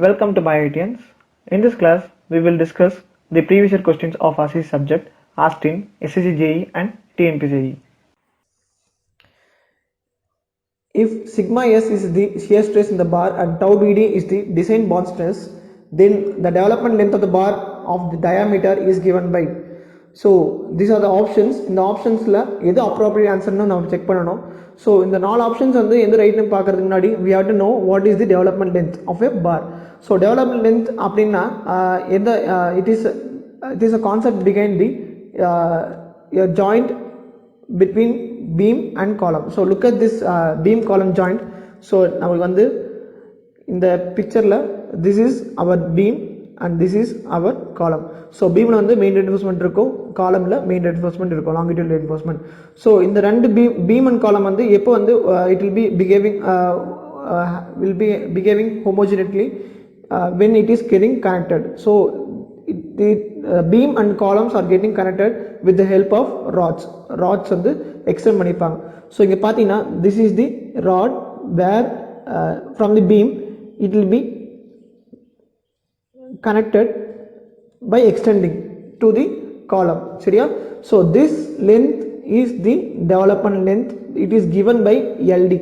Welcome to BioITians. In this class, we will discuss the previous year questions of RC subject asked in SSC JEE and TNPSC. If sigma s is the shear stress in the bar and tau bd is the design bond stress, then the development length of the bar of the diameter is given by. So these are the options. In the options la edu appropriate answer nu nam check pannanom. So in the all options வந்து எந்த right னு பார்க்கிறதுக்கு முன்னாடி we have to know what is the development length of a bar. So development length அப்படினா it is a concept behind the a joint between beam and column. So look at this beam column joint. So நமக்கு வந்து இந்த pictureல this is our beam and this is our column. So beam la வந்து main reinforcement இருக்கும், column la main reinforcement இருக்கும், longitudinal reinforcement. So இந்த ரெண்டு beam and column வந்து எப்போ வந்து it will be behaving homogeneously when it is getting connected. So the beam and columns are getting connected with the help of rods வந்து extend பண்ணிப்பாங்க. So இங்க பாத்தீங்கன்னா this is the rod where from the beam it will be connected by extending to the column. சரியா? So this length is the development length. It is given by LD.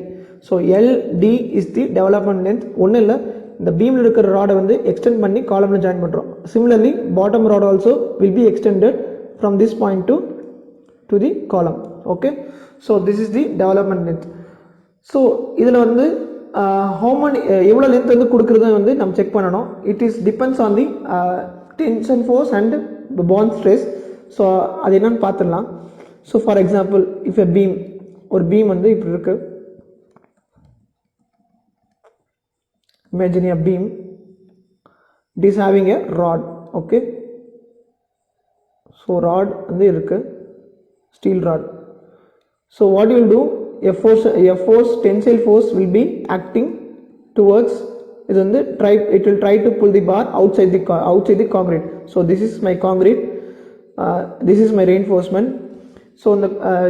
So LD is the development length. ஒண்ணு இல்ல, இந்த பீம்ல இருக்கிற ராட வந்து extend பண்ணி காலம்ல join பண்றோம். Similarly bottom rod also will be extended from this point to the column. Okay, so this is the development length. So இதுல வந்து how many எவ்வளவு length வந்து கொடுக்கிறது வந்து நம்ம செக் பண்ணனும். It is depends on the tension force and the bond stress. So அது என்னன்னு பார்த்துடலாம். So for example, if a beam, ஒரு beam வந்து இப்படி இருக்கு, imagine a beam, it is having a rod. Okay, so rod வந்து இருக்கு, steel rod. So what you will do, a force tensile force will be acting towards இது வந்து it will try to pull the bar outside the concrete. So this is my concrete, this is my reinforcement. So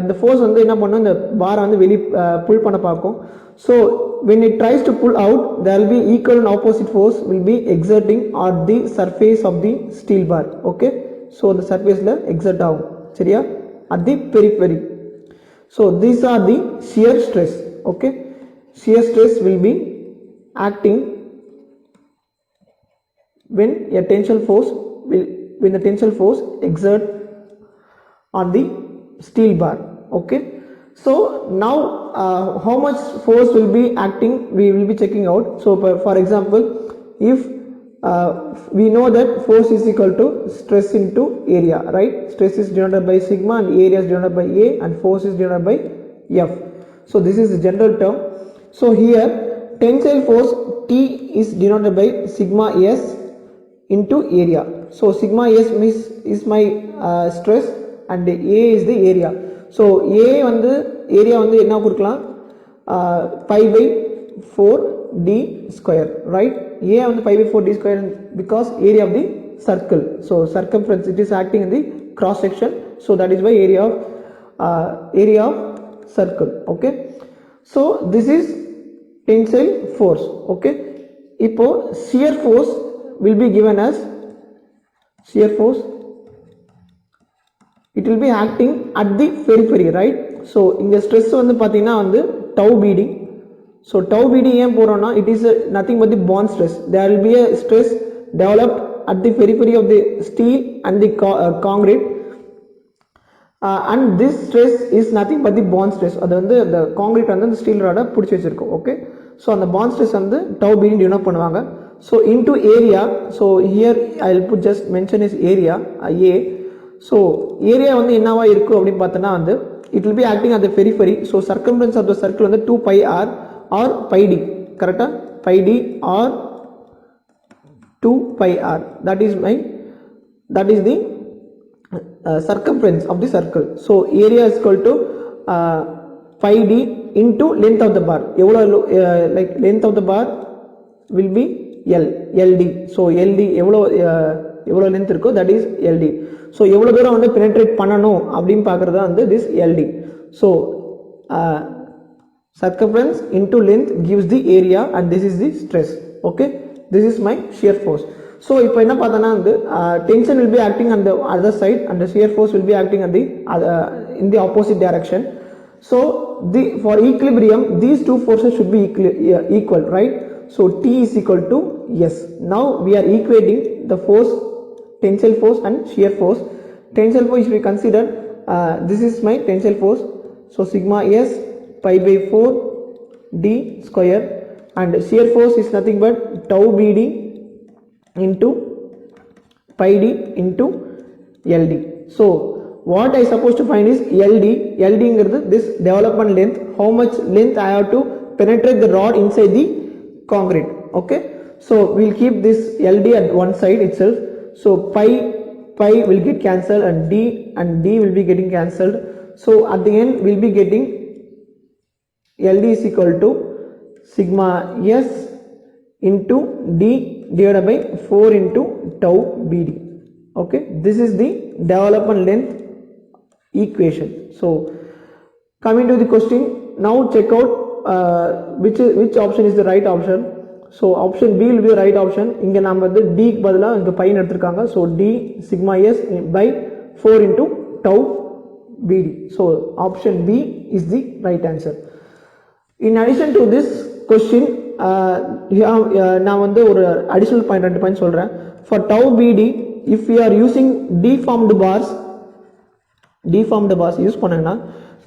இந்த force வந்து என்ன பண்ணும், இந்த பார் வந்து வெளிய pull பண்ண பார்க்கும். So when it tries to pull out, there will be equal and opposite force will be exerting at the surface of the steel bar. Okay, so the surface la exert ஆகும். சரியா? At the periphery. So these are the shear stress. Okay, shear stress will be acting when the tensile force exert on the steel bar. Okay, so now how much force will be acting, we will be checking out. So for example, if we know that force is equal to stress into area, right? Stress is denoted by sigma and area is denoted by A and force is denoted by F. So this is the general term. So here tensile force T is denoted by sigma S into area. So sigma S is my stress and A is the area. So A வந்து area வந்து என்ன கொடுக்கலாம், pi by 4d square, right? A வந்து pi by 4d square because area of the circle. So circumference, it is acting in the cross section. So that is why area of circle. Okay, so this is tensile force. Okay, இப்போ shear force will be given as shear force, it will be acting at the periphery, right? So இங்க stress வந்து பாத்தீங்கன்னா வந்து tau bd. So tau bd ஏன் போறோம்னா, it is nothing but the bond stress. There will be a stress developed at the periphery of the steel and the concrete, and this stress is nothing but the bond stress. அது வந்து the concrete வந்து the steel rod புடிச்சு வச்சிருக்கும். Okay, so அந்த bond stress வந்து tau bd denote பண்ணுவாங்க. So into area, so here I will put just mention is area A. So area வந்து என்னவா இருக்கும் அப்படி பார்த்தனா வந்து it will be acting at the periphery. So circumference of the circle வந்து 2 pi r or pi d, கரெக்ட்டா? pi d or 2 pi r, that is the circumference of the circle. So area is equal to pi d into length of the bar. எவ்வளவு like length of the bar will be LD. So LD எவ்வளவு length இருக்கோ that is LD. So எவ்வளவு தூரம் வந்து penetrate பண்ணனும் அப்படினு பார்க்கிறது வந்து this LD. So circumference into length gives the area and this is the stress. Okay, this is my shear force. So இப்போ என்ன பார்த்தோன்னா வந்து tension will be acting on the other side and the shear force will be acting on the in the opposite direction. So for equilibrium these two forces should be equal, right? So T is equal to S. Now we are equating the force, tensile force and shear force. Tensile force we consider this is my tensile force, so sigma S pi by 4 d square, and shear force is nothing but tau BD into pi d into LD. So what I supposed to find is LD is this development length, how much length I have to penetrate the rod inside the concrete. Okay, so we'll keep this LD at one side itself. So pi will get cancelled and D will be getting cancelled. So at the end we'll be getting LD is equal to sigma S into D divided by 4 into tau BD. Okay, this is the development length equation. So coming to the question, now check out which option is the right option. So option B will be the right option. இங்க நாம வந்து D க்கு பதிலா இங்க pi எடுத்துருக்காங்க. So D sigma S by 4 into tau BD. So option B is the right answer. In addition to this question, நான் வந்து ஒரு additional point 2 point சொல்றேன். For tau BD, if we are using deformed bars use பண்ணனா,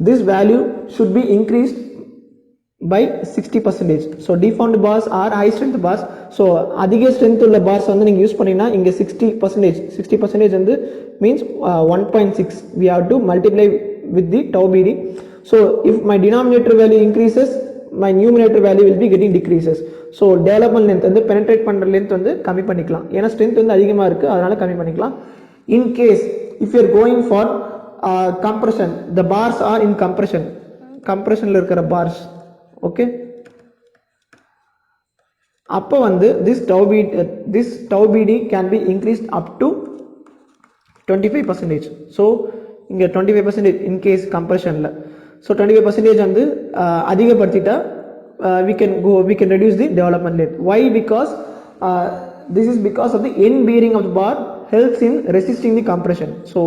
this value should be increased by 60%. So deformed bars are high strength bars. So அதிக strength உள்ள bars வந்து நீங்க use பண்ணீங்கன்னா இங்க 60% வந்து means 1.6 we have to multiply with the tau BD. So if my denominator value increases, my numerator value will be getting decreases. So development length வந்து penetrate பண்ற length வந்து கம்மி பண்ணிக்கலாம், ஏன்னா strength வந்து அதிகமா இருக்கு, அதனால கம்மி பண்ணிக்கலாம். In case if you are going for compression, the bars are in compressionல இருக்கிற bars, okay, அப்போ வந்து this tau BD can be increased up to 25%. So இங்க 25% in case compressionல, so 25% வந்து அதிகப்படுத்திட்டா we can reduce the development length. Why? Because this is because of the end bearing of the bar helps in resisting the compression. So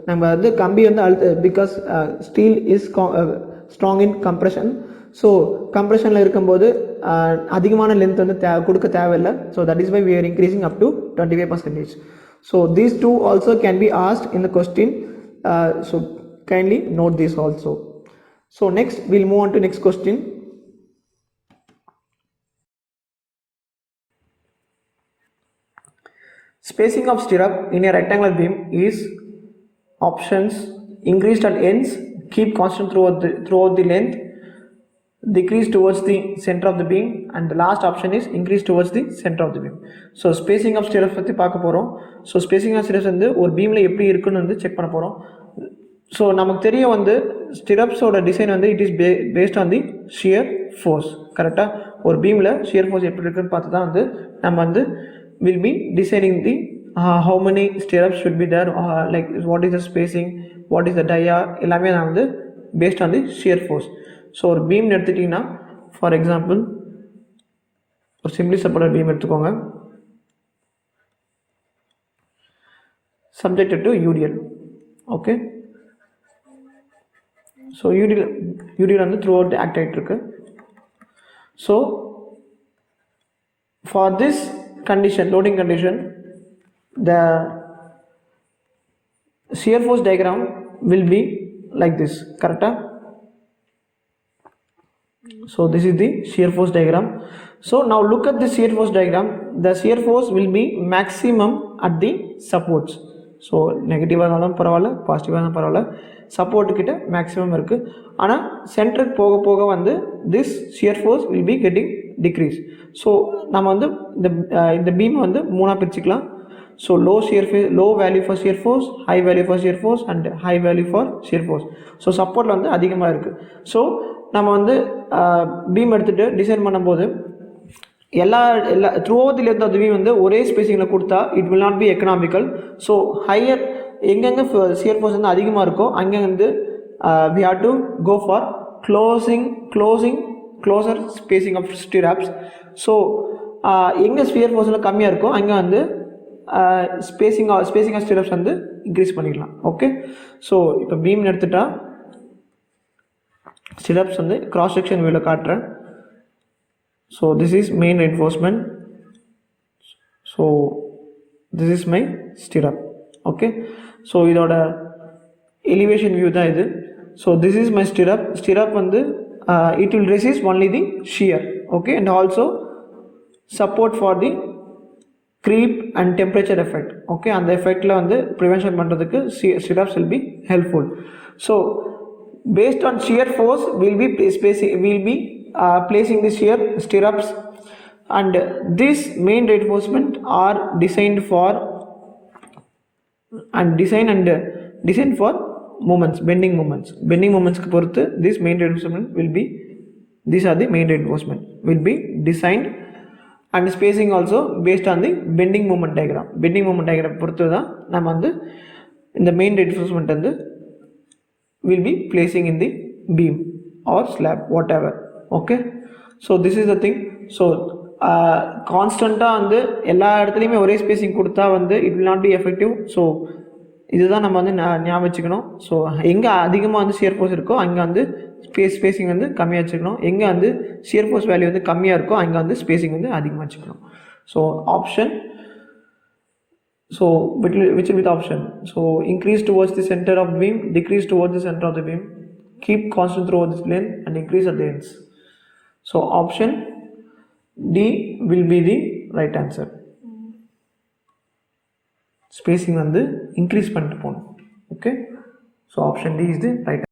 நம்ம வந்து கம்பி வந்து because steel is strong in compression, so compressionல இருக்கும்போது அதிகமான length வந்து கொடுக்க தேவையில்லை. So that is why we are increasing up to 25%. So these two also can be asked in the question, so kindly note this also. So next we'll move on to next question. Spacing of stirrup in a rectangular beam is options: increased at ends, keep constant throughout the length, decrease towards the center of the beam, and the last option is increase towards the center of the beam. So spacing of stirrups பத்தி பார்க்க போறோம். So spacing of stirrups வந்து ஒரு பீம்ல எப்படி இருக்குன்னு வந்து check பண்ண போறோம். So நமக்கு தெரியும் வந்து stirrups ஓட டிசைன் வந்து it is based on the shear force. கரெக்டா? ஒரு பீம்ல shear force எப்படி இருக்குன்னு பார்த்து தான் வந்து நம்ம வந்து will be deciding the how many stirrups should be there, like what is the spacing, what is the dia, எல்லாமே நான் வந்து based on the shear force. So ஒரு பீம் எடுத்துட்டீங்கன்னா, for example ஒரு simply supported beam எடுத்துக்கோங்க, subjected to UDL. Okay, so UDL வந்து throughout the act ஆயிட்டு இருக்கு. So for this condition, loading condition, the shear force diagram will be like this, correct? So this is the shear force diagram. So now look at the shear force diagram. The shear force will be maximum at the supports. So negative ஆனாலும் பரவாயில்ல, positive ஆனாலும் பரவாயில்ல, support கிட்ட maximum இருக்கு. ஆனால் சென்டருக்கு போக போக வந்து this shear force will be getting decrease. So நம்ம வந்து இந்த பீமை வந்து மூணாக பிரிச்சுக்கலாம். So low value for shear force, high value for shear force and high value for shear force. So சப்போர்ட்டில் வந்து அதிகமாக இருக்குது. ஸோ நம்ம வந்து பீம் எடுத்துகிட்டு டிசைன் பண்ணும்போது எல்லா throughout the length of the beam வந்து ஒரே ஸ்பேசிங்கில் கொடுத்தா it will not be economical. So higher எங்கெங்கே ஷியர் ஃபோர்ஸ் வந்து அதிகமாக இருக்கோ அங்கே வந்து we have to go for closer spacing of stirrups. So எங்கே ஸ்பியர் ஃபோர்ஸில் கம்மியாக இருக்கோ அங்கே வந்து ஸ்பேசிங் ஆஃப் ஸ்டிரப்ஸ் வந்து இன்க்ரீஸ் பண்ணிக்கலாம். ஓகே, ஸோ இப்போ பீம்னு எடுத்துட்டா ஸ்டிரப்ஸ் வந்து கிராஸ் செக்ஷன் வியூவில் காட்டுறேன். So this is main reinforcement. So this is my stirrup. Okay, so இதோட எலிவேஷன் வியூ தான் இது. So this is my stirrup வந்து it will resist only the shear. Okay, and also support for the creep and temperature effect. Okay, and the effect la வந்து prevention பண்றதுக்கு stirrups will be helpful. So based on shear force we'll be placing the shear stirrups, and this main reinforcement are designed for movements, bending moments க்கு பொறுத்து this main reinforcement will be, these are the main reinforcement will be designed, and spacing also based on the bending moment diagram பொறுத்து தான் நம்ம வந்து இந்த main reinforcement வந்து will be placing in the beam or slab whatever. Okay, so this is the thing. So கான்ஸ்டண்ட்டாக வந்து எல்லா இடத்துலையுமே ஒரே ஸ்பேசிங் கொடுத்தா வந்து it will not be effective. So இதுதான் நம்ம வந்து ஞாபகம் வச்சுக்கணும். ஸோ எங்கே அதிகமாக வந்து ஷியர் ஃபோர்ஸ் இருக்கோ அங்கே வந்து ஸ்பேசிங் வந்து கம்மியாக வச்சுக்கணும். எங்கே வந்து ஷியர் ஃபோர்ஸ் வேல்யூ வந்து கம்மியாக இருக்கோ அங்கே வந்து ஸ்பேசிங் வந்து அதிகமாக வச்சுக்கணும். So option, so which will be the option? So increase towards the center of the beam, decrease towards the center of the beam, keep constant throughout this length and increase at the ends. So option D will be the right answer. Spacing வந்து increase பண்ணிட்டு போகணும். Okay, so option D is the right.